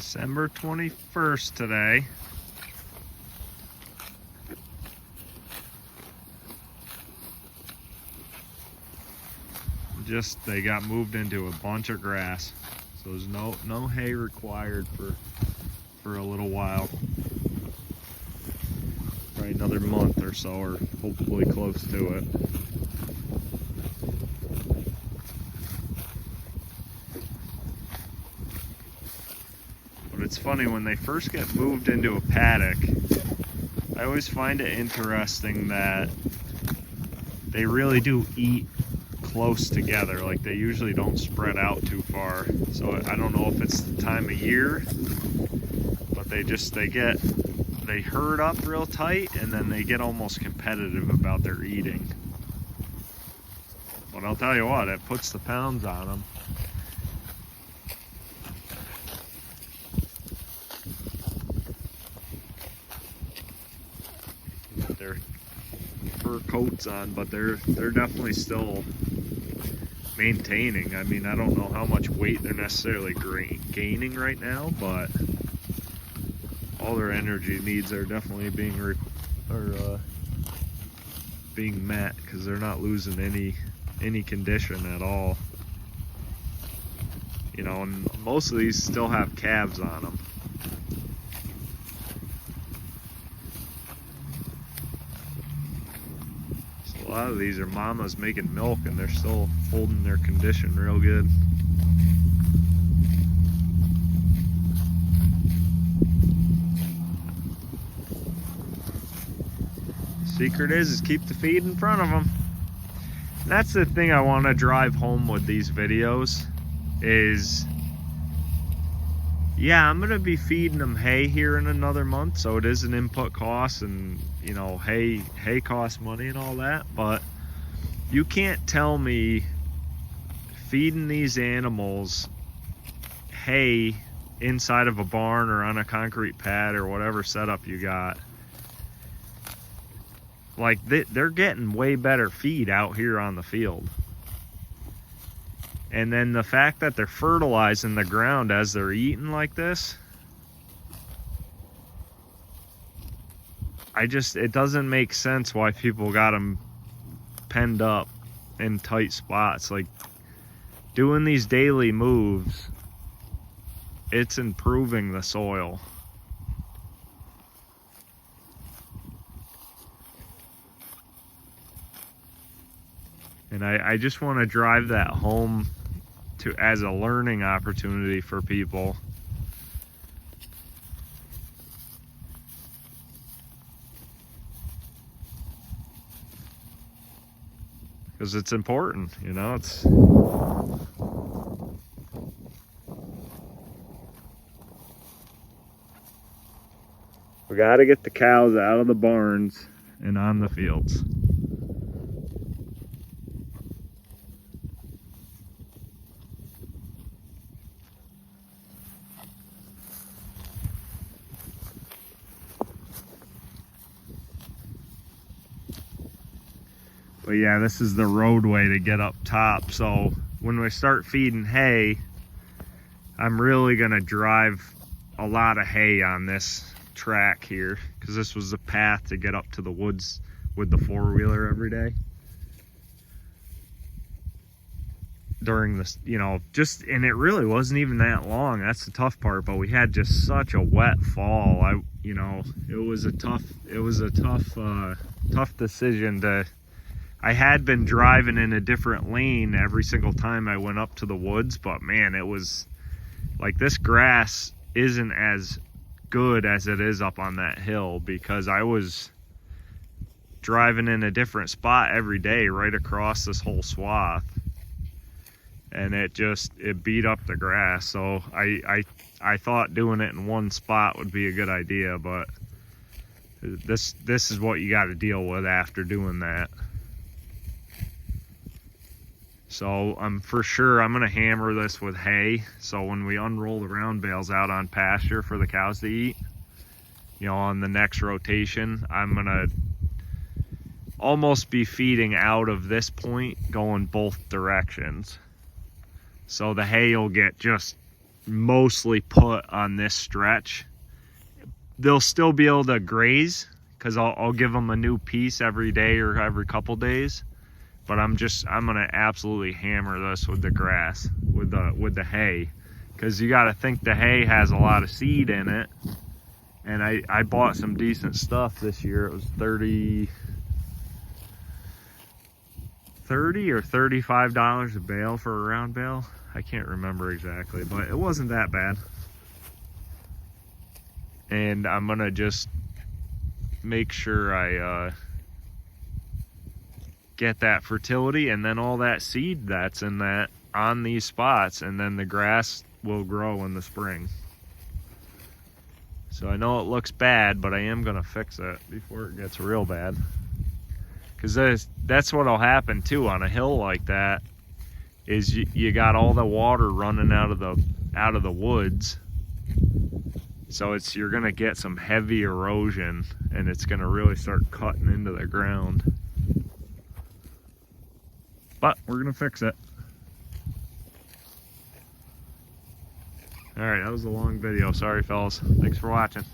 December 21st today. They got moved into a bunch of grass. So there's no hay required for a little while. Probably another month or so, or hopefully close to it. But it's funny, when they first get moved into a paddock, I always find it interesting that they really do eat close together. Like, they usually don't spread out too far. So I don't know if it's the time of year, but they herd up real tight, and then they get almost competitive about their eating. But I'll tell you what, it puts the pounds on them. Get their fur coats on, but they're definitely still maintaining. I mean, I don't know how much weight they're necessarily gaining right now, but all their energy needs are definitely being met, because they're not losing any condition at all. You know, and most of these still have calves on them. So a lot of these are mamas making milk, and they're still holding their condition real good. Secret is keep the feed in front of them. And that's the thing I want to drive home with these videos is, yeah, I'm gonna be feeding them hay here in another month, so it is an input cost, and you know, hay costs money and all that, but you can't tell me feeding these animals hay inside of a barn or on a concrete pad or whatever setup you got, like they're getting way better feed out here on the field. And then the fact that they're fertilizing the ground as they're eating like this, it doesn't make sense why people got them penned up in tight spots. Like, doing these daily moves, it's improving the soil. And I just want to drive that home as a learning opportunity for people. Because it's important, you know, we got to get the cows out of the barns and on the fields. But yeah, this is the roadway to get up top. So when we start feeding hay, I'm really gonna drive a lot of hay on this track here, because this was the path to get up to the woods with the four-wheeler every day. During this, you know, and it really wasn't even that long. That's the tough part, but we had just such a wet fall. It was a tough decision I had been driving in a different lane every single time I went up to the woods, but man, it was like, this grass isn't as good as it is up on that hill, because I was driving in a different spot every day right across this whole swath, and it beat up the grass. So I thought doing it in one spot would be a good idea, but this is what you got to deal with after doing that. So for sure I'm gonna hammer this with hay, so when we unroll the round bales out on pasture for the cows to eat, you know, on the next rotation, I'm gonna almost be feeding out of this point going both directions. So the hay will get just mostly put on this stretch. They'll still be able to graze because I'll give them a new piece every day or every couple days. But I'm gonna absolutely hammer this with the grass, with the hay, because you got to think the hay has a lot of seed in it. And I bought some decent stuff this year. It was $30 or $35 a bale for a round bale. I can't remember exactly, but it wasn't that bad. And I'm gonna just make sure I get that fertility and then all that seed that's in that on these spots, and then the grass will grow in the spring. So I know it looks bad, but I am gonna fix it before it gets real bad. Because that's what'll happen too on a hill like that, is you got all the water running out of the woods. So you're gonna get some heavy erosion, and it's gonna really start cutting into the ground. But we're gonna fix it. All right, that was a long video. Sorry, fellas. Thanks for watching.